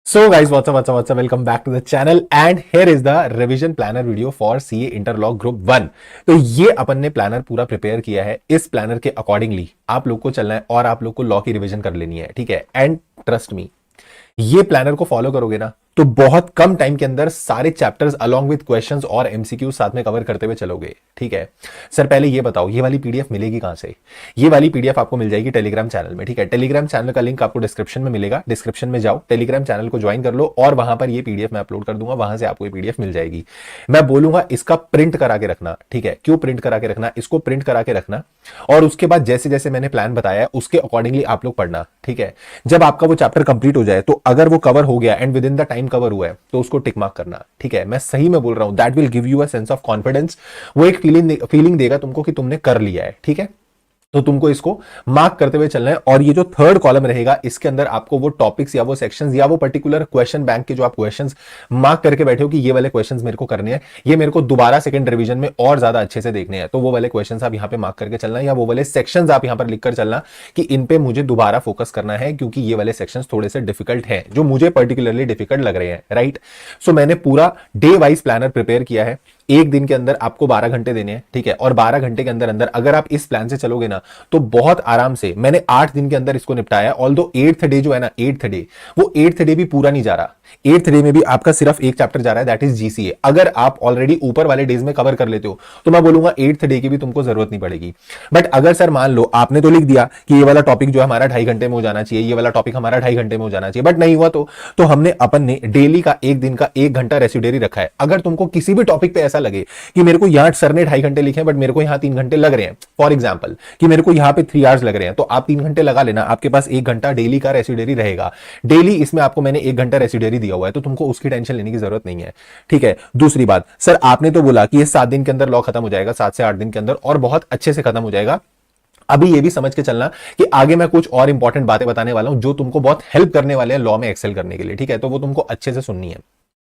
So guys, what's up? Welcome back to the channel and here is the revision planner video for CA Interlock Group 1। तो ये अपन ने planner पूरा prepare किया है। इस planner के अकॉर्डिंगली आप लोग को चलना है और आप लोग को लॉ की रिवीजन कर लेनी है, ठीक है। एंड ट्रस्ट मी, ये प्लानर को फॉलो करोगे ना तो बहुत कम टाइम के अंदर सारे चैप्टर्स अलोंग विद क्वेश्चंस और एमसीक्यू साथ में कवर करते हुए चलोगे, ठीक है। सर पहले ये बताओ, ये वाली पीडीएफ मिलेगी कहां से? ये वाली पीडीएफ आपको मिल जाएगी टेलीग्राम चैनल में, ठीक है। टेलीग्राम चैनल का लिंक आपको डिस्क्रिप्शन में मिलेगा। डिस्क्रिप्शन में जाओ, टेलीग्राम चैनल को ज्वाइन कर लो और वहां पर ये पीडीएफ मैं अपलोड कर दूंगा, वहां से आपको ये पीडीएफ मिल जाएगी। मैं बोलूंगा इसका प्रिंट करा के रखना, ठीक है। क्यों प्रिंट करा के रखना? इसको प्रिंट करा के रखना और उसके बाद जैसे जैसे मैंने प्लान बताया है उसके अकॉर्डिंगली आप लोग पढ़ना, ठीक है। जब आपका वो चैप्टर कंप्लीट हो जाए तो अगर वो कवर हो गया and with in the time cover हुआ है तो उसको टिक मार्क करना, ठीक है। मैं सही में बोल रहा हूं, that will give you a sense of confidence. वो एक फीलिंग देगा तुमको कि तुमने कर लिया है, ठीक है। तो तुमको इसको मार्क करते हुए चलना है और ये जो थर्ड कॉलम रहेगा इसके अंदर आपको वो टॉपिक्स या वो सेक्शंस या वो पर्टिकुलर क्वेश्चन बैंक के जो आप क्वेश्चंस मार्क करके बैठे हो कि ये वाले क्वेश्चंस मेरे को करने हैं, ये मेरे को दोबारा सेकंड रिवीजन में और ज्यादा अच्छे से देखने हैं, तो वो वाले क्वेश्चंस आप यहां पे मार्क करके चलना है या वो वाले सेक्शंस आप यहां पर लिखकर चलना कि इन पे मुझे दोबारा फोकस करना है क्योंकि ये वाले सेक्शंस थोड़े से डिफिकल्ट हैं, जो मुझे पर्टिकुलरली डिफिकल्ट लग रहे हैं, राइट। सो मैंने पूरा डे वाइज प्लानर प्रिपेयर किया है। एक दिन के अंदर आपको 12 घंटे देने हैं, ठीक है। और 12 घंटे के अंदर अंदर अगर आप इस प्लान से चलोगे ना तो बहुत आराम से मैंने 8 दिन के अंदर इसको निपटाया। ऑल्दो 8th डे जो है ना, 8th डे, वो 8th डे भी पूरा नहीं जा रहा। 8th डे में भी आपका सिर्फ एक चैप्टर जा रहा है, दैट इज जीसीए। अगर आप ऑलरेडी ऊपर वाले डेज में कवर कर लेते हो तो मैं बोलूंगा 8th डे की भी तुमको जरूरत नहीं पड़ेगी। बट अगर सर मान लो आपने तो लिख दिया कि ये वाला टॉपिक जो है हमारा 2.5 घंटे में हो जाना चाहिए, ये वाला टॉपिक हमारा 2.5 घंटे में हो जाना चाहिए, बट नहीं हुआ तो हमने अपन ने डेली का एक दिन का 1 घंटा रेसिडरी रखा है। अगर तुमको किसी भी टॉपिक पे ऐसा लगे कि मेरे को यहां सर ने 2.5 घंटे लिखे हैं बट मेरे को यहां 3 घंटे लग रहे हैं, फॉर एग्जाम्पल कि मेरे को यहां पे 3 आवर्स लग रहे हैं, तो आप 3 घंटे लगा लेना, आपके पास 1 घंटा डेली का रेसिडरी रहेगा। डेली इसमें आपको मैंने 1 घंटा रेसिडरी दिया हुआ है तो तुमको उसकी टेंशन लेने की जरूरत नहीं है, ठीक है। दूसरी बात, सर आपने तो बोला कि ये 7 दिन के अंदर लॉ खत्म हो जाएगा, 7 से 8 दिन के अंदर, और बहुत अच्छे से खत्म हो जाएगा। अभी ये भी समझ के चलना कि आगे मैं कुछ और इंपॉर्टेंट बातें बताने वाला हूं जो तुमको बहुत हेल्प करने वाले हैं लॉ में एक्सेल करने के लिए, ठीक है। तो वो तुमको अच्छे से सुननी है,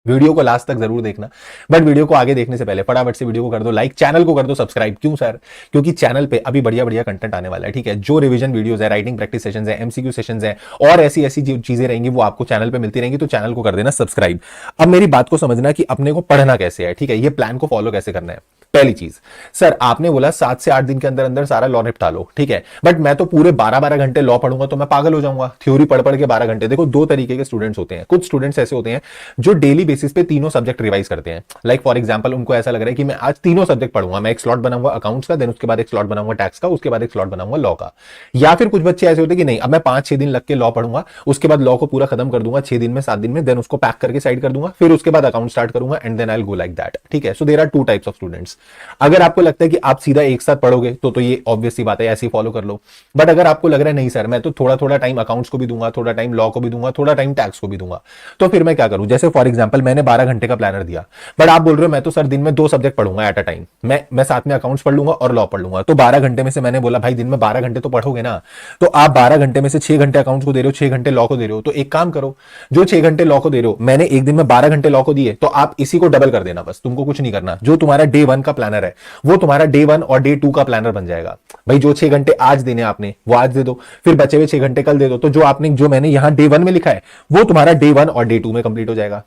वीडियो को लास्ट तक जरूर देखना। बट वीडियो को आगे देखने से पहले फटाफट से वीडियो को कर दो लाइक, चैनल को कर दो सब्सक्राइब। क्यों सर? क्योंकि चैनल पे अभी बढ़िया बढ़िया कंटेंट आने वाला है, ठीक है। जो रिवीजन वीडियोस है, राइटिंग प्रैक्टिस सेशंस है, एमसीक्यू सेशंस है और ऐसी ऐसी चीजें रहेंगी वो आपको चैनल पे मिलती रहेंगी, तो चैनल को कर देना सब्सक्राइब। अब मेरी बात को समझना कि अपने को पढ़ना कैसे है, ठीक है। ये प्लान को फॉलो कैसे करना है। पहली चीज, सर आपने बोला 7 से 8 दिन के अंदर अंदर सारा लॉ निपटा लो, ठीक है। बट मैं तो पूरे 12-12 घंटे लॉ पढ़ूंगा तो मैं पागल हो जाऊंगा। थ्योरी पढ़ पढ़ के 12 घंटे। देखो, दो तरीके के स्टूडेंट्स होते हैं। कुछ स्टूडेंट्स ऐसे होते हैं जो डेली बेसिस पे तीनों सब्जेक्ट रिवाइज करते हैं। लाइक फॉर एग्जांपल उनको ऐसा लग रहा है कि मैं आज तीनों सब्जेक्ट पढ़ूंगा, मैं एक स्लॉट बनाऊंगा अकाउंट्स का, देन उसके बाद एक स्लॉट बनाऊंगा टैक्स का, उसके बाद एक स्लॉट बनाऊंगा लॉ का। या फिर कुछ बच्चे ऐसे होते हैं कि नहीं, अब मैं 5-6 दिन लग के लॉ पढ़ूंगा, उसके बाद लॉ को पूरा खत्म कर दूंगा 6 दिन में, 7 दिन में, देन उसको पैक करके साइड कर दूंगा, फिर उसके बाद अकाउंट स्टार्ट करूंगा and then I will go like that, ठीक है। So there are 2 types of students. अगर आपको लगता है कि आप सीधा एक साथ पढ़ोगे तो ये ऑब्वियस सी बात है, ऐसे ही फॉलो कर लो। बट अगर आपको लग रहा है नहीं सर मैं तो थोड़ा थोड़ा टाइम अकाउंट्स को भी दूंगा, थोड़ा टाइम लॉ को भी दूंगा, थोड़ा टाइम टैक्स को भी दूंगा, तो फिर मैं क्या करूं? जैसे फॉर एग्जांपल मैंने 12 घंटे का प्लानर दिया, बट आप बोल रहे हो मैं तो सर दिन में 2 सब्जेक्ट पढ़ूंगा एट अ टाइम, मैं साथ में अकाउंट्स पढ़ लूंगा और लॉ पढ़ लूंगा। तो 12 घंटे में से मैंने बोला भाई दिन में 12 घंटे तो पढ़ोगे ना, तो आप 12 घंटे में से 6 घंटे अकाउंट्स को दे रहे हो, 6 घंटे लॉ को दे रहे हो, तो एक काम करो, जो 6 घंटे लॉ को दे रहे हो, मैंने एक दिन में 12 घंटे लॉ को दिए, तो आप इसी को डबल कर देना, बस तुमको कुछ नहीं करना। जो तुम्हारा डे 1 का प्लानर है वो तुम्हारा डे 1 और डे 2 का प्लानर बन जाएगा। भाई जो 6 घंटे आज देने आपने वो आज दे दो, फिर बचे हुए 6 घंटे कल दे दो, तो जो मैंने यहां डे 1 में लिखा है वो तुम्हारा डे 1 और डे 2 में कंप्लीट हो जाएगा।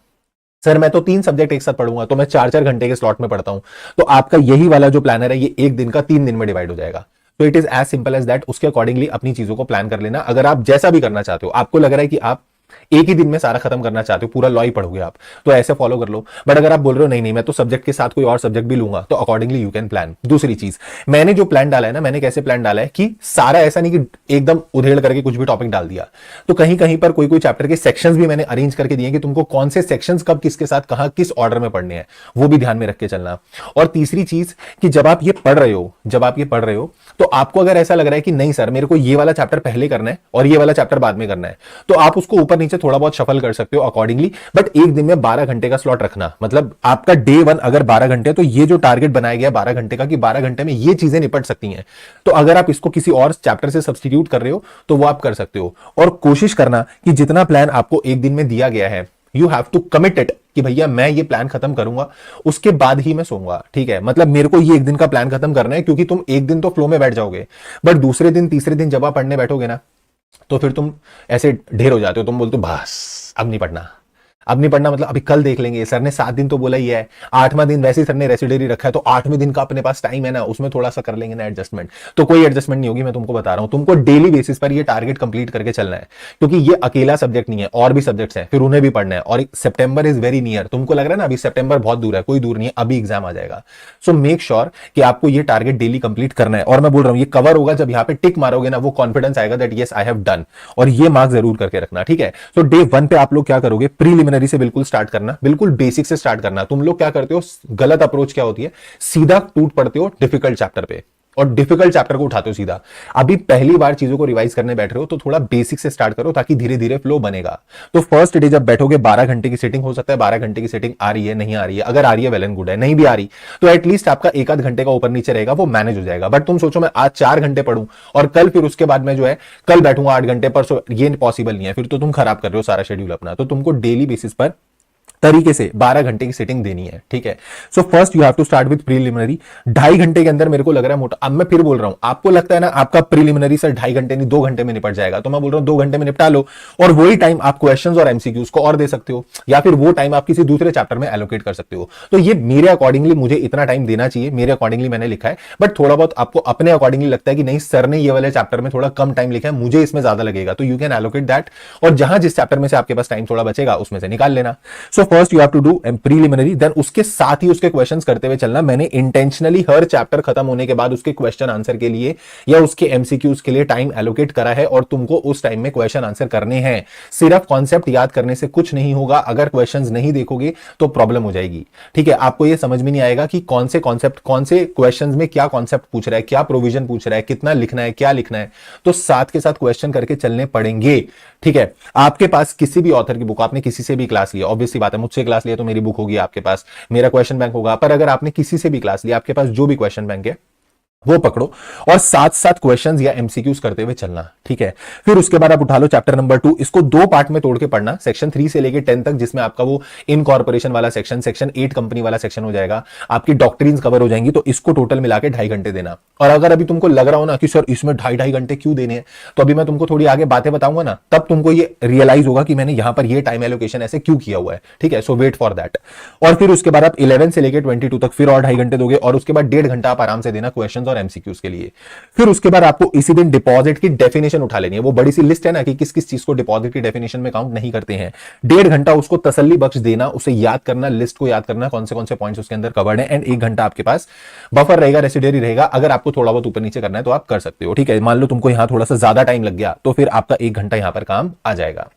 सर मैं तो 3 सब्जेक्ट एक साथ पढ़ूंगा तो मैं 4-4 घंटे के स्लॉट में पढ़ता हूं, तो आपका यही वाला जो प्लानर है ये एक दिन का 3 दिन में डिवाइड हो जाएगा। तो it is as simple as that. उसके अकॉर्डिंगली अपनी चीजों को प्लान कर लेना। अगर आप जैसा भी करना चाहते हो, आपको लग रहा है कि आप एक ही दिन में सारा खत्म करना चाहते हो, पूरा लॉ ही पढ़ोगे आप, तो ऐसे फॉलो कर लो। बट अगर आप बोल रहे हो नहीं नहीं मैं तो सब्जेक्ट के साथ कोई और सब्जेक्ट भी लूंगा, तो अकॉर्डिंगली यू कैन प्लान। दूसरी चीज, मैंने जो प्लान डाला है ना, मैंने कैसे प्लान डाला है कि सारा ऐसा नहीं कि एकदम उधेड़ करके कुछ भी टॉपिक डाल दिया, तो कहीं कहीं पर कोई कोई चैप्टर के सेक्शंस भी मैंने अरेंज करके दिए कि तुमको कौन से सेक्शंस कब किसके साथ कहां किस ऑर्डर में पढ़ने हैं, वो भी ध्यान में रख के चलना। और तीसरी चीज कि जब आप ये पढ़ रहे हो तो आपको अगर ऐसा लग रहा है कि नहीं सर मेरे को ये वाला चैप्टर पहले करना है और ये वाला चैप्टर बाद में करना है, तो आप उसको ऊपर नीचे थोड़ा बहुत शफल कर सकते हो अकॉर्डिंगली। बट एक दिन में 12 घंटे का स्लॉट रखना, मतलब आपका डे 1 अगर 12 घंटे, तो ये जो टारगेट बनाया गया 12 घंटे का कि 12 घंटे में ये चीजें निपट सकती हैं, तो अगर आप इसको किसी और चैप्टर से सब्स्टिट्यूट कर रहे हो तो वो आप कर सकते हो। और कोशिश करना कि जितना प्लान आपको एक दिन में दिया गया है you have to commit it कि भैया मैं ये प्लान खत्म करूंगा, उसके बाद ही मैं सोऊंगा, ठीक है। मतलब मेरे को ये एक दिन का प्लान खत्म करना है, क्योंकि तुम एक दिन तो फ्लो में बैठ जाओगे, बट दूसरे दिन तीसरे दिन जब आप पढ़ने बैठोगे ना तो फिर तुम ऐसे ढेर हो जाते हो, तुम बोलते हो बस अब नहीं पढ़ना। अब नहीं पढ़ना मतलब अभी कल देख लेंगे, सर ने 7 दिन तो बोला ही है, 8वां दिन वैसे ही सर ने रेसिडेरी रखा है, तो 8वें दिन का अपने पास टाइम है ना, उसमें थोड़ा सा कर लेंगे ना एडजस्टमेंट। तो कोई एडजस्टमेंट नहीं होगी, मैं तुमको बता रहा हूं। तुमको डेली बेसिस पर ये टारगेट कंप्लीट करके चलना है, क्योंकि ये अकेला सब्जेक्ट नहीं है, और भी सब्जेक्ट्स हैं, फिर उन्हें भी पढ़ना है। और सितंबर इज वेरी नियर, तुमको लग रहा है ना अभी सितंबर बहुत दूर है, कोई दूर नहीं है, अभी एग्जाम आ जाएगा। सो मेक श्योर कि आपको ये टारगेट डेली कंप्लीट करना है। और मैं बोल रहा हूं ये कवर होगा जब यहां पे टिक मारोगे ना, वो कॉन्फिडेंस आएगा that yes I have done, और ये मार्क जरूर करके रखना, ठीक है। सो डे 1 पे आप लोग क्या करोगे, प्रीलिमिनरी से बिल्कुल स्टार्ट करना, बिल्कुल बेसिक से स्टार्ट करना। तुम लोग क्या करते हो, गलत अप्रोच क्या होती है, सीधा टूट पड़ते हो डिफिकल्ट चैप्टर पे, और डिफिकल्ट चैप्टर को उठाते हो सीधा। अभी पहली बार चीजों को रिवाइज करने बैठ रहे हो तो थोड़ा बेसिक से स्टार्ट करो, ताकि धीरे धीरे फ्लो बनेगा। तो फर्स्ट डे जब बैठोगे, 12 घंटे की सेटिंग, हो सकता है 12 घंटे की सेटिंग आ रही है, नहीं आ रही है, अगर आ रही है वेल एंड गुड है, नहीं भी आ रही तो एटलीस्ट आपका एक आध घंटे का ऊपर नीचे रहेगा, वो मैनेज हो जाएगा। बट तुम सोचो मैं आज 4 घंटे पढ़ूं और कल फिर उसके बाद में जो है कल बैठूंगा 8 घंटे पर, ये पॉसिबल नहीं है, फिर तो तुम खराब कर रहे हो सारा शेड्यूल अपना। तो तुमको डेली बेसिस पर तरीके से 12 घंटे की सेटिंग देनी है, ठीक है। So first you have to start with preliminary. 2.5 घंटे के अंदर मेरे को लग रहा है मोटा, अब मैं फिर बोल रहा हूं, आपको लगता है ना आपका प्रीलिमिनरी सर 2.5 घंटे नहीं 2 घंटे में निपट जाएगा, तो मैं बोल रहा हूं 2 घंटे में निपटा लो, और वही टाइम आप क्वेश्चंस और एमसीक्यूज को और दे सकते हो, या फिर वो टाइम आप किसी दूसरे चैप्टर में एलोकेट कर सकते हो। तो ये मेरे अकॉर्डिंगली मुझे इतना टाइम देना चाहिए, मेरे अकॉर्डिंगली मैंने लिखा है। बट थोड़ा बहुत आपको अपने अकॉर्डिंगली लगता है कि नहीं सर ने ये वाले चैप्टर में थोड़ा कम टाइम लिखा है, मुझे इसमें ज्यादा लगेगा, तो यू कैन एलोकेट दैट, और जहां जिस चैप्टर में से आपके पास टाइम थोड़ा बचेगा उसमें से निकाल लेना। So first you have to do preliminary, then उसके साथ ही उसके क्वेश्चंस करते हुए चलना। मैंने इंटेंशनली हर चैप्टर खत्म होने के बाद उसके क्वेश्चन आंसर के लिए या उसके एमसीक्यूज के लिए टाइम एलोकेट करा है, और तुमको उस टाइम में क्वेश्चन आंसर करने हैं। सिर्फ कॉन्सेप्ट याद करने से कुछ नहीं होगा, अगर क्वेश्चंस नहीं देखोगे तो प्रॉब्लम हो जाएगी, ठीक है। आपको यह समझ में नहीं आएगा कि कौन से कॉन्सेप्ट, कौन से क्वेश्चंस में क्या कॉन्सेप्ट पूछ रहा है, क्या प्रोविजन पूछ रहा है, कितना लिखना है, क्या लिखना है, तो साथ के साथ क्वेश्चन करके चलने पड़ेंगे, ठीक है। आपके पास किसी भी ऑथर की बुक, आपने किसी से भी क्लास लिया, ऑब्वियसली बात है मुझसे क्लास लिया तो मेरी बुक होगी आपके पास, मेरा क्वेश्चन बैंक होगा, पर अगर आपने किसी से भी क्लास लिया, आपके पास जो भी क्वेश्चन बैंक है वो पकड़ो, और साथ साथ क्वेश्चंस या एमसीक्यूज करते हुए चलना, ठीक है। फिर उसके बाद आप उठा लो चैप्टर नंबर 2, इसको 2 पार्ट में तोड़ के पढ़ना, सेक्शन 3 से लेके 10 तक, जिसमें आपका वो इनकॉर्पोरेशन वाला सेक्शन, सेक्शन 8 कंपनी वाला सेक्शन हो जाएगा, आपकी डॉक्ट्रिन्स कवर हो जाएंगी। तो इसको टोटल मिला के 2.5 घंटे देना। और अगर अभी तुमको लग रहा हो ना कि सर इसमें 2.5 घंटे क्यों देने हैं, तो अभी मैं तुमको थोड़ी आगे बातें बताऊंगा ना, तब तुमको ये रियलाइज होगा कि मैंने यहां पर ये टाइम एलोकेशन ऐसे क्यों किया हुआ है, ठीक है। सो वेट फॉर दैट। और फिर उसके बाद आप 11 से लेके 22 तक फिर और 2.5 घंटे दोगे, और उसके बाद 1.5 घंटा आप आराम से देना क्वेश्चंस और एमसीक्यूज के लिए। फिर उसके बाद आपको इसी दिन डिपॉजिट की डेफिनेशन उठा लेनी है, वो बड़ी सी लिस्ट है ना कि किस किस चीज को डिपॉजिट की डेफिनेशन में काउंट नहीं करते हैं। 1.5 घंटा उसको तसल्ली बख्श देना, उसे याद करना, लिस्ट को याद करना, कौन से पॉइंट्स उसके अंदर कवर्ड है, एंड 1 घंटा आपके पास बफर रहेगा, रेसिडेरी रहेगा। अगर आपको थोड़ा बहुत ऊपर नीचे करना है तो आप कर सकते हो, ठीक है। मान लो तुमको यहां थोड़ा सा ज्यादा टाइम लग गया, तो फिर आपका 1 घंटा यहां पर काम आ जाएगा,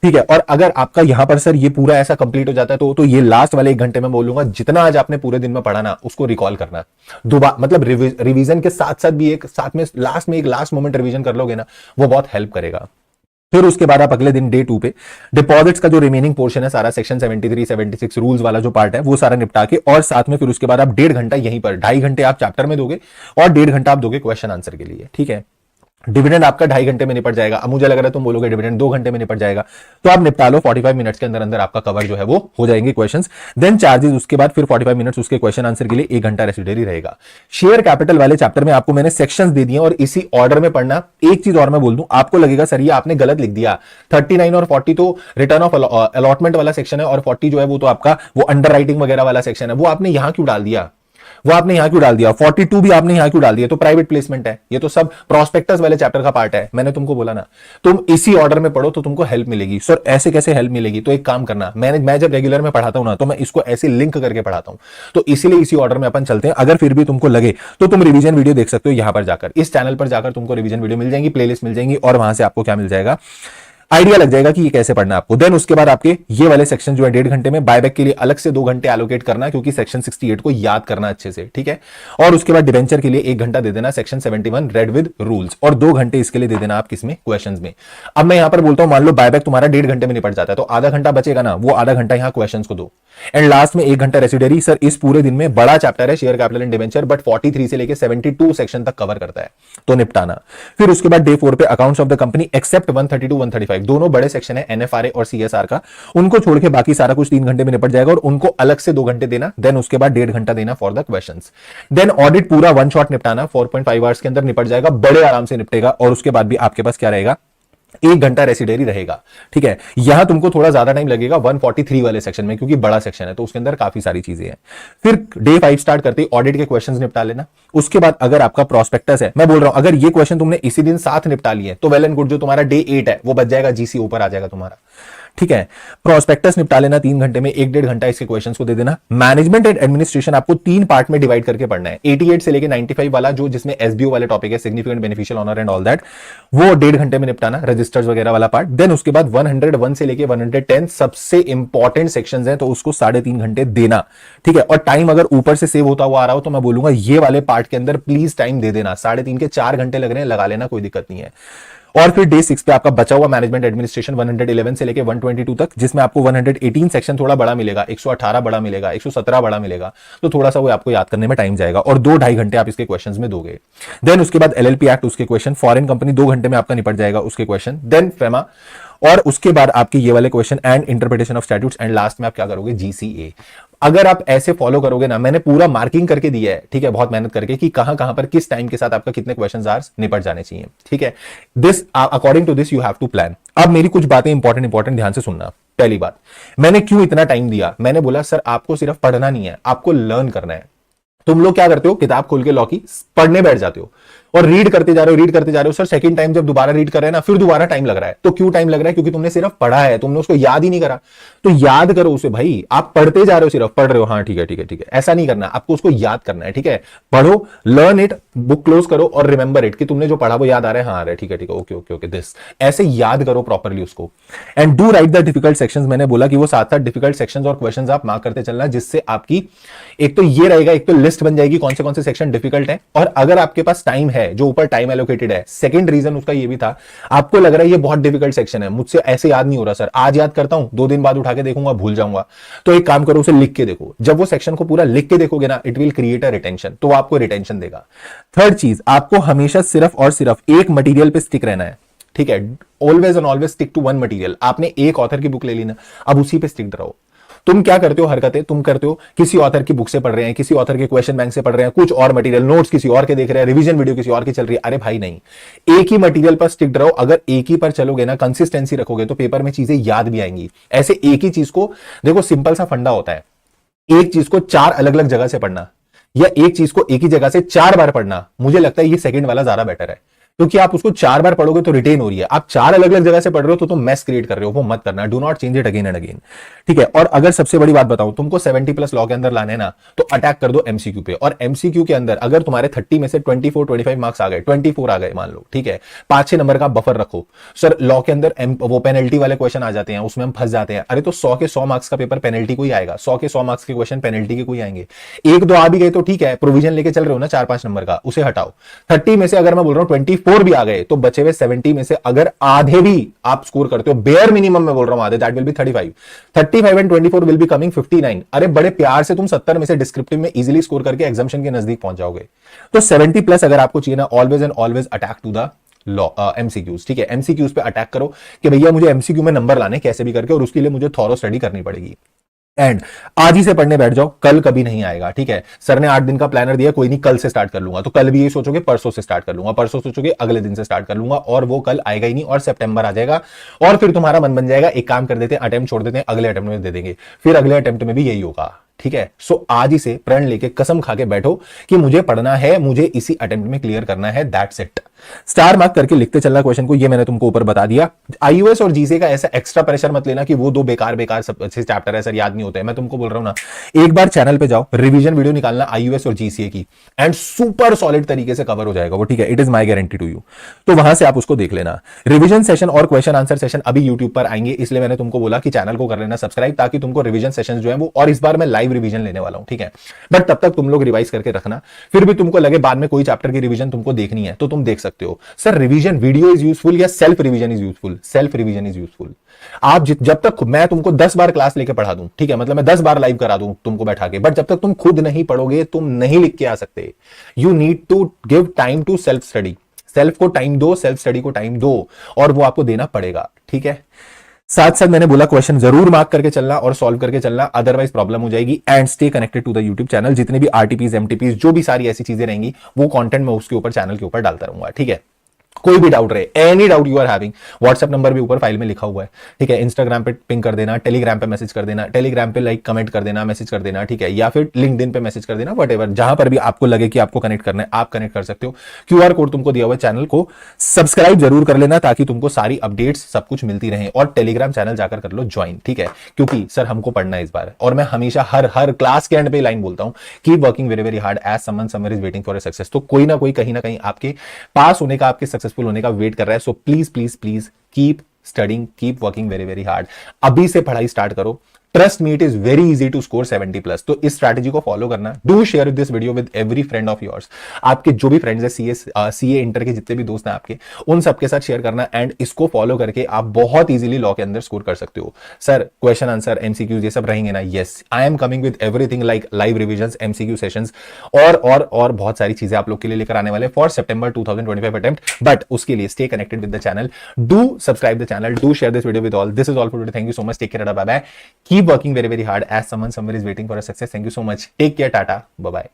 ठीक है। और अगर आपका यहां पर सर ये पूरा ऐसा कंप्लीट हो जाता है तो ये लास्ट वाले 1 घंटे में बोलूंगा, जितना आज आपने पूरे दिन में पढ़ा ना उसको रिकॉल करना दोबारा, मतलब रिवीजन के साथ साथ भी एक साथ में लास्ट में एक लास्ट मोमेंट रिवीजन कर लोगे ना, वो बहुत हेल्प करेगा। फिर उसके बाद आप अगले दिन डे 2 पे डिपॉजिट्स का जो रिमेनिंग पोर्शन है सारा, सेक्शन 73 76 रूल्स वाला जो पार्ट है वो सारा निपटा के, और साथ में फिर उसके बाद आप 1.5 घंटा यहीं पर, 2.5 घंटे आप चैप्टर में दोगे और 1.5 घंटा आप दोगे क्वेश्चन आंसर के लिए, ठीक है। डिविडेंड आपका 2.5 घंटे में निपट जाएगा। अब मुझे लग रहा है तुम बोलोगे डिविडेंड 2 घंटे में निपट जाएगा, तो आप निपटा लो, 45 मिनट्स के अंदर अंदर आपका कवर जो है वो हो जाएंगे क्वेश्चंस। देन चार्जेस, उसके बाद फिर 45 मिनट्स उसके क्वेश्चन आंसर के लिए, 1 घंटा रेसिडेरी रहेगा। शेयर कैपिटल वाले चैप्टर में आपको मैंने सेक्शंस दे दिए और इसी ऑर्डर में पढ़ना। एक चीज और मैं बोल दूं, आपको लगेगा सर ये आपने गलत लिख दिया, 39 और 40 तो रिटर्न ऑफ अलॉटमेंट वाला सेक्शन है, और 40 जो है वो तो आपका वो अंडर राइटिंग वगैरह वाला सेक्शन है, वो आपने यहां क्यों डाल दिया, वो आपने यहां क्यों डाल दिया, 42 भी आपने यहां क्यों डाल दिया, तो प्राइवेट प्लेसमेंट है, ये तो सब प्रोस्पेक्टस वाले चैप्टर का पार्ट है। मैंने तुमको बोला ना तुम इसी ऑर्डर में पढ़ो तो तुमको हेल्प मिलेगी। सर ऐसे कैसे हेल्प मिलेगी, तो एक काम करना, मैं जब रेगुलर में पढ़ाता हूं ना तो मैं इसको ऐसे लिंक करके पढ़ाता हूं, तो इसीलिए इसी ऑर्डर में अपन चलते हैं। अगर फिर भी तुमको लगे तो तुम रिवीजन वीडियो देख सकते हो, यहां पर जाकर इस चैनल पर जाकर तुमको रिवीजन वीडियो मिल जाएंगी, प्लेलिस्ट मिल जाएंगी, और वहां से आपको क्या मिल जाएगा, आइडिया लग जाएगा कि ये कैसे पढ़ना है आपको। देन उसके बाद आपके ये वाले सेक्शन जो है 1.5 घंटे में, बायबैक के लिए अलग से 2 घंटे एलोकेट करना, क्योंकि सेक्शन 68 को याद करना अच्छे से, ठीक है। और उसके बाद डिवेंचर के लिए 1 घंटा दे देना, सेक्शन 71 रेड विद रूल्स, और 2 घंटे इसके लिए दे देना आप किसमें, क्वेश्चंस में। अब मैं यहां पर बोलता हूं, मान लो बायबैक तुम्हारा 1.5 घंटे में निपट जाता है, तो आधा घंटा बचेगा ना, वो आधा घंटा यहां क्वेश्चंस को दो, एंड लास्ट में 1 घंटा रेसिडेरी। सर इस पूरे दिन में बड़ा चैप्टर है share capital and debenture, but 43 से लेकर 72 सेक्शन तक कवर करता है, तो निपटाना। फिर उसके बाद डे 4 पे accounts of the company except 132 135, दोनों बड़े सेक्शन है एनएफआरए और सीएसआर का, उनको छोड़ के बाकी सारा कुछ 3 घंटे में निपट जाएगा, और उनको अलग से 2 घंटे देना। देन उसके बाद 1.5 घंटा देना for the questions. Then audit पूरा 1 शॉट निपटाना, 4.5 आवर्स के अंदर निपट जाएगा, बड़े आराम से निपटेगा। और उसके बाद भी आपके पास क्या रहेगा, 1 घंटा रेसिडेरी रहेगा, ठीक है। यहां तुमको थोड़ा ज्यादा टाइम लगेगा 143 वाले सेक्शन में, क्योंकि बड़ा सेक्शन है तो उसके अंदर काफी सारी चीजें हैं। फिर डे 5 स्टार्ट करते ही ऑडिट के क्वेश्चंस निपटा लेना। उसके बाद अगर आपका प्रोस्पेक्टस है, मैं बोल रहा हूं अगर ये क्वेश्चन तुमने इसी दिन साथ निपटा लिए तो वेल एंड गुड, जो तुम्हारा डे 8 है वो बच जाएगा, जीसी ऊपर आ जाएगा तुम्हारा, ठीक है। प्रोस्पेक्टस निपटा लेना 3 घंटे में, 1-1.5 घंटा इसके क्वेश्चंस को दे देना। मैनेजमेंट एंड एडमिनिस्ट्रेशन आपको 3 पार्ट में डिवाइड करके पढ़ना है। 88 से लेके 95 वाला जो जिसमें एसबीओ वाले टॉपिक है, significant beneficial owner and all that, वो 1.5 घंटे में निपटाना, रजिस्टर्स वगैरह वाला पार्ट। देन उसके बाद 101 से लेके 110 सबसे इंपॉर्टेंट सेक्शंस हैं, तो उसको 3.5 घंटे देना, ठीक है। और टाइम अगर ऊपर से सेव होता हुआ आ रहा हो तो मैं बोलूंगा ये वाले पार्ट के अंदर प्लीज टाइम दे देना। 3.5 के 4 घंटे लग रहे हैं, लगा लेना, कोई दिक्कत नहीं है। और फिर डे 6 पे आपका बचा हुआ मैनेजमेंट एडमिनिस्ट्रेशन 111 से लेके 122 तक, जिसमें आपको 118 सेक्शन थोड़ा बड़ा मिलेगा, 118 बड़ा मिलेगा, 117 बड़ा मिलेगा, तो थोड़ा सा वो आपको याद करने में टाइम जाएगा, और 2-2.5 घंटे आप इसके क्वेश्चंस में दोगे। देन उसके बाद एलएलपी एक्ट उसके क्वेश्चन, फॉरेन कंपनी 2 घंटे में आपका निपट जाएगा उसके क्वेश्चन, देन फेमा, और उसके बाद आपके ये वाले question and interpretation of statutes, and last में आप क्या करोगे, जीसीए। अगर आप ऐसे फॉलो करोगे ना, मैंने पूरा मार्किंग करके दिया है, ठीक है, बहुत मेहनत करके, कि कहां कहां पर किस टाइम के साथ आपका कितने क्वेश्चन आवर्स निपट जाने चाहिए, ठीक है। This according to this you have to plan. अब मेरी कुछ बातें इंपॉर्टेंट ध्यान से सुनना। पहली बात, मैंने क्यों इतना टाइम दिया, मैंने बोला सर आपको सिर्फ पढ़ना नहीं है, आपको लर्न करना है। तुम लोग क्या करते हो, किताब खोल के लॉ की पढ़ने बैठ जाते हो और रीड करते जा रहे हो। सर सेकंड टाइम जब दोबारा रीड कर रहे हैं ना, फिर दोबारा टाइम लग रहा है। तो क्यों टाइम लग रहा है, क्योंकि तुमने सिर्फ पढ़ा है, तुमने उसको याद ही नहीं करा। तो याद करो उसे भाई, आप पढ़ते जा रहे हो, सिर्फ पढ़ रहे हो, हाँ ठीक है, ऐसा नहीं करना, आपको उसको याद करना है, ठीक है। पढ़ो, लर्न इट, बुक क्लोज करो और रिमेंबर इट, कि तुमने जो पढ़ा वो याद आ रहा है, हाँ आ रहा है, ठीक है, ओके दिस, ऐसे याद करो प्रॉपरली उसको। And do right the difficult sections, मैंने बोला कि वो 7-7 डिफिकल्ट सेक्शंस और क्वेश्चंस आप मार्क करते चलना, जिससे आपकी एक तो ये रहेगा, एक तो लिस्ट बन जाएगी कौन से सेक्शन डिफिकल्ट है। और अगर आपके पास टाइम है, जो ऊपर टाइम एलोकेटेड है, सेकंड रीजन उसका ये भी था, आपको लग रहा है ये बहुत डिफिकल्ट सेक्शन है, मुझसे ऐसे याद नहीं हो रहा सर, आज याद करता हूं, 2 दिन बाद उठा के देखूंगा, भूल जाऊंगा, तो एक काम करो, उसे लिख के देखो। जब वो सेक्शन को पूरा लिख के देखोगे ना, it will create a retention, तो आपको रिटेंशन देगा। थर्ड चीज, आपको हमेशा सिर्फ और सिर्फ एक मटीरियल पे स्टिक रहना है, ठीक है। Always and always stick to one material. आपने एक ऑथर की बुक ले ली ना, अब उसी पे स्टिक रहो। तुम क्या करते हो, हरकतें तुम करते हो, किसी ऑथर की बुक से पढ़ रहे हैं, किसी ऑथर के क्वेश्चन बैंक से पढ़ रहे हैं, कुछ और मटेरियल, नोट्स किसी और के देख रहे हैं, रिवीजन वीडियो किसी और की चल रही है। अरे भाई नहीं, एक ही मटेरियल पर स्टिक रहो। अगर एक ही पर चलोगे ना, कंसिस्टेंसी रखोगे, तो पेपर में चीजें याद भी आएंगी। ऐसे एक ही चीज को देखो, सिंपल सा फंडा होता है, एक चीज को 4 अलग अलग जगह से पढ़ना या एक चीज को एक ही जगह से 4 बार पढ़ना, मुझे लगता है ये सेकंड वाला ज्यादा बेटर है, क्योंकि आप उसको 4 बार पढ़ोगे तो रिटेन हो रही है। आप 4 अलग अलग जगह से पढ़ रहे हो तो तुम मैस क्रिएट कर रहे हो, वो मत करना। Do not change it again and again, ठीक है। और अगर सबसे बड़ी बात बताऊं, तुमको 70+ लॉ के अंदर लाने हैं ना, तो अटैक कर दो एमसीक्यू पे। और एमसीक्यू के अंदर अगर तुम्हारे 30 में से 24-25 मार्क्स आ गए, 24 आ गए मान लो, ठीक है, 5-6 नंबर का बफर रखो। सर लॉ के अंदर वो पेनल्टी वाले क्वेश्चन आ जाते हैं, उसमें हम फंस जाते हैं। अरे तो 100 के 100 मार्क्स का पेपर पेनल्टी को ही आएगा, 100 के 100 मार्क्स के क्वेश्चन पेनल्टी के कोई आएंगे। 1-2 आ भी गए तो ठीक है, प्रोविजन लेके चल रहे हो ना 4-5 नंबर का, उसे हटाओ। 30 में से अगर मैं बोल रहा हूं 24 भी आ गए, तो बचे हुए 70 में से अगर आधे भी आप स्कोर करते हो, बेयर मिनिमम में बोल रहा हूं आधे, that will be 35 and 24 will be coming 59। अरे बड़े प्यार से तुम 70 में से डिस्क्रिप्टिव में इजीली स्कोर करके एग्जामिशन के नजदीक पहुंच जाओगे। तो 70+ अगर आपको चाहिए ना, always and always attack to the law MCQs, ठीक है। एमसीक्यूज पे अटैक करो कि भैया मुझे एमसीक्यू में नंबर लाने कैसे भी करके, और उसके लिए मुझे थॉरो स्टडी करनी पड़ेगी। एंड आज ही से पढ़ने बैठ जाओ, कल कभी नहीं आएगा, ठीक है। सर ने 8 दिन का प्लानर दिया, कोई नहीं कल से स्टार्ट कर लूंगा, तो कल भी ये सोचोगे परसों से स्टार्ट कर लूंगा, परसों सोचोगे अगले दिन से स्टार्ट कर लूंगा, और वो कल आएगा ही नहीं, और सितंबर आ जाएगा। और फिर तुम्हारा मन बन जाएगा, एक काम कर देते हैं, अटेम्प्ट छोड़ देते हैं, अगले अटेम्प्ट में दे देंगे, फिर अगले अटेम्प्ट में भी यही होगा, ठीक है। सो आज ही से प्रण लेके कसम खा के बैठो कि मुझे पढ़ना है, मुझे इसी अटेम्प्ट में क्लियर करना है, दैट्स इट। स्टार मार्क करके लिखते चलना क्वेश्चन को, ये मैंने तुमको ऊपर बता दिया। आईयूएस और जीसी का ऐसा एक्स्ट्रा प्रेशर मत लेना कि वो 2 बेकार चैप्टर है सर, याद नहीं होते। मैं तुमको बोल रहा हूं ना, एक बार चैनल पे जाओ, रिवीजन वीडियो निकालना आईयूएस और जीसीए की, एंड सुपर सॉलिड तरीके से कवर हो जाएगा वो, ठीक है। It is my guarantee to you. तो वहां से आप उसको देख लेना। रिवीजन सेशन और क्वेश्चन आंसर सेशन अभी यूट्यूब पर आएंगे, इसलिए मैंने तुमको बोला कि चैनल को कर लेना सब्सक्राइब, ताकि तुमको रिवीजन सेशन जो है वो, और इस बार मैं लाइव रिवीजन लेने वाला हूं, ठीक है। बट तब तक तुम लोग रिवाइज करके रखना। फिर भी तुमको लगे बाद में कोई चैप्टर की रिवीजन तुमको देखनी है, तो तुम देख सकते हो। Sir revision video is useful या self revision is useful? Self revision is useful. आप जब तक मैं तुमको 10 बार क्लास लेके पढ़ा दूं, ठीक है, मतलब मैं 10 बार लाइव करा दूं तुमको बैठा के, बट जब तक तुम खुद नहीं पढ़ोगे, तुम नहीं लिख के आ सकते। You need to give time to self study. Self को टाइम दो, सेल्फ स्टडी को टाइम दो, और वो आपको देना पड़ेगा, ठीक है। साथ साथ मैंने बोला क्वेश्चन जरूर मार्क करके चलना और सॉल्व करके चलना, अदरवाइज प्रॉब्लम हो जाएगी। And stay connected to the YouTube channel. जितने भी आरटीपीज, एमटीपीज, जो भी सारी ऐसी चीजें रहेंगी, वो कंटेंट मैं उसके ऊपर, चैनल के ऊपर डालता रहूंगा, ठीक है। कोई भी डाउट रहे, any doubt you are having, WhatsApp number भी ऊपर फाइल में लिखा हुआ है, ठीक है। इंस्टाग्राम पे पिंग कर देना, टेलीग्राम पे मैसेज कर देना, टेलीग्राम पे लाइक कमेंट कर देना, मैसेज कर देना, ठीक है, या फिर लिंक्डइन पे मैसेज कर देना, वट जहां पर भी आपको लगे कि आपको कनेक्ट करना है आप कनेक्ट कर सकते हो। क्यूआर कोड तुमको दिया हुआ है, चैनल को सब्सक्राइब जरूर कर लेना ताकि तुमको सारी अपडेट्स सब कुछ मिलती रहे, और टेलीग्राम चैनल जाकर कर लो ज्वाइन, ठीक है, क्योंकि सर हमको पढ़ना है इस बार, और मैं हमेशा हर हर क्लास के एंड पे लाइन बोलता हूं, keep working very very hard as someone somewhere is waiting for a success. तो कोई ना कोई कहीं ना कहीं आपके पास होने का, आपके सक्सेसफुल होने का वेट कर रहा है। So please please please keep studying, keep working very very hard. अभी से पढ़ाई स्टार्ट करो। Trust me, it is very easy to score 70+। तो इस स्ट्रैटेजी को फॉलो करना। Do share this video with every friend of yours. आपके जो भी फ्रेंड्स है सीए इंटर के जितने भी दोस्त हैं आपके, उन सबके साथ शेयर करना, एंड इसको फॉलो करके आप बहुत इजीली लॉ के अंदर स्कोर कर सकते हो। सर क्वेश्चन आंसर एमसीक्यूज ये सब रहेंगे ना? Yes, I am coming with everything like live revision, MCQ sessions और बहुत सारी चीजें आप लोग के लिए लेकर आने वाले फॉर सितंबर 2025 अटेम्प्ट। बट उसके लिए stay connected with the channel, do subscribe the channel, do share this video with all. This is all for today. Thank you so much, take care, bye bye, keep working very very hard as someone somewhere is waiting for a success. Thank you so much, take care, tata, bye bye.